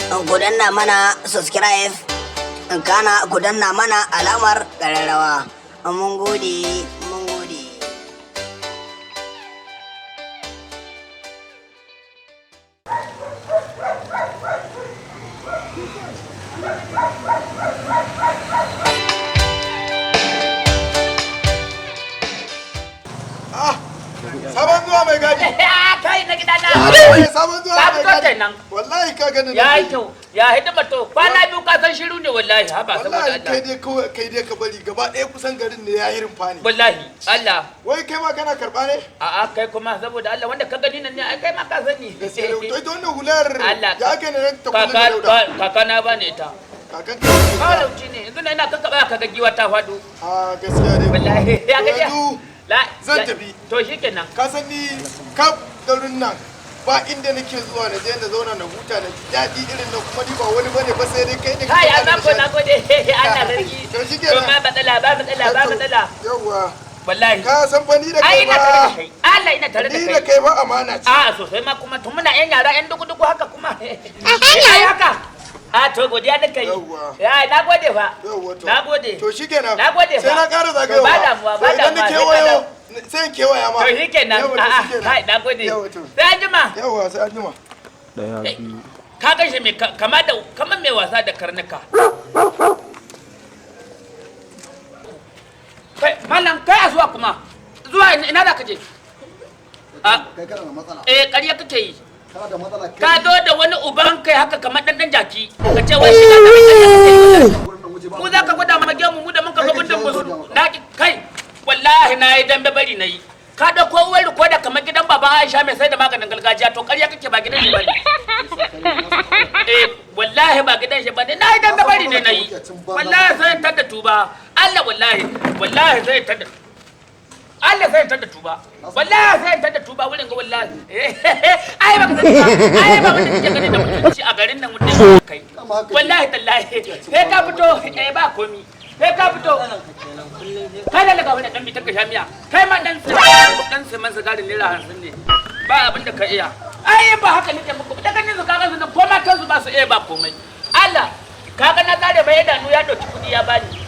ku danna mana subscribe, kana ku danna mana alamar ƙararrawa. Mun gode, mun gode. Sabon zuwa mai gadi. Kai na gida na. Sabon zuwa mai gadi. Wallahi ka gani. Ya yi kyau. Ya hidima to. Kwana biyu ka san shiru ne wallahi. Haba saboda Allah. Wallahi kai dai ka bari gaba ɗaya kusan garin ne ya yi rumfa ne. Wallahi Allah. Wai kai ma kana karɓa ne? A'a kai kuma saboda Allah wanda ka gani nan ne ai kai ma ka sani. To ita wannan hular ya ke ne ta kula da dauda. Kaka na ba ne ita. Kakan ka. Kalauci ne. Yanzu na ina kakkaba ka ga giwa ta faɗo. A gaskiya dai. Wallahi ya ga zan tafi. To shikenan. Ka san ni kaf garin nan ba inda nake zuwa na je na zauna na huta na daɗi irin na kuma ni ba wani bane ba sai dai kai ne. Kai a zan na gode Allah sarki. To shikenan. To ba matsala. Yawwa. Wallahi. Ka san fa ni da kai ba. Allah ina tare da kai. Ni da kai ba amana ce. A sosai ma kuma tun muna yan yara yan dugu haka kuma. Ai haka. A to godiya da kai. Ya na gode fa. Na gode. To shikenan. Na gode fa. Sai na ƙara zagayowa. Ba damuwa. Sai kewaya ma. To shikenan. Kai na gode. Sai anjima. Yawa sai anjima. Daya biyu. Ka gaishe me kamar mai wasa da karnuka. Kai mallam kai asuwa kuma. Zuwa ina za ka je? Kai kana da matsala. Ƙarya kake yi. Kana da matsala. Ka zo da wani uban kai haka kamar dan jaki. Ka ce wai shi ka kake. Mu za ka gwada mu gemu mu da mun ka zo bindin mu. Na kai wallahi na yi dambe bari na yi. Ka da ko wani ko da kamar gidan baban Aisha mai sai da maganin gargajiya to ƙarya kake ba gidan shi bane. Wallahi ba gidan shi bane. Na yi dambe bari ne na yi. Wallahi sai ta da tuba. Allah wallahi sai ta da Allah sai ta da tuba. Wallahi sai ta da tuba wurin ga wallahi. Ai ba ka sani ba. Ai ba wanda kike gani da mutunci a garin nan mutunci kai. Wallahi tallahi. Sai ka fito ba komi. Sai ka fito. Kai da laga wani dan bi taka shamiya. Kai ma dan sai man sigarin naira 50 ne. Ba abin da ka iya. Ai ba haka nake muku. Da ganin su kaga su nan ko ma kansu ba su iya ba komai. Allah kaga na tsare bai idanu ya dauki kudi ya bani.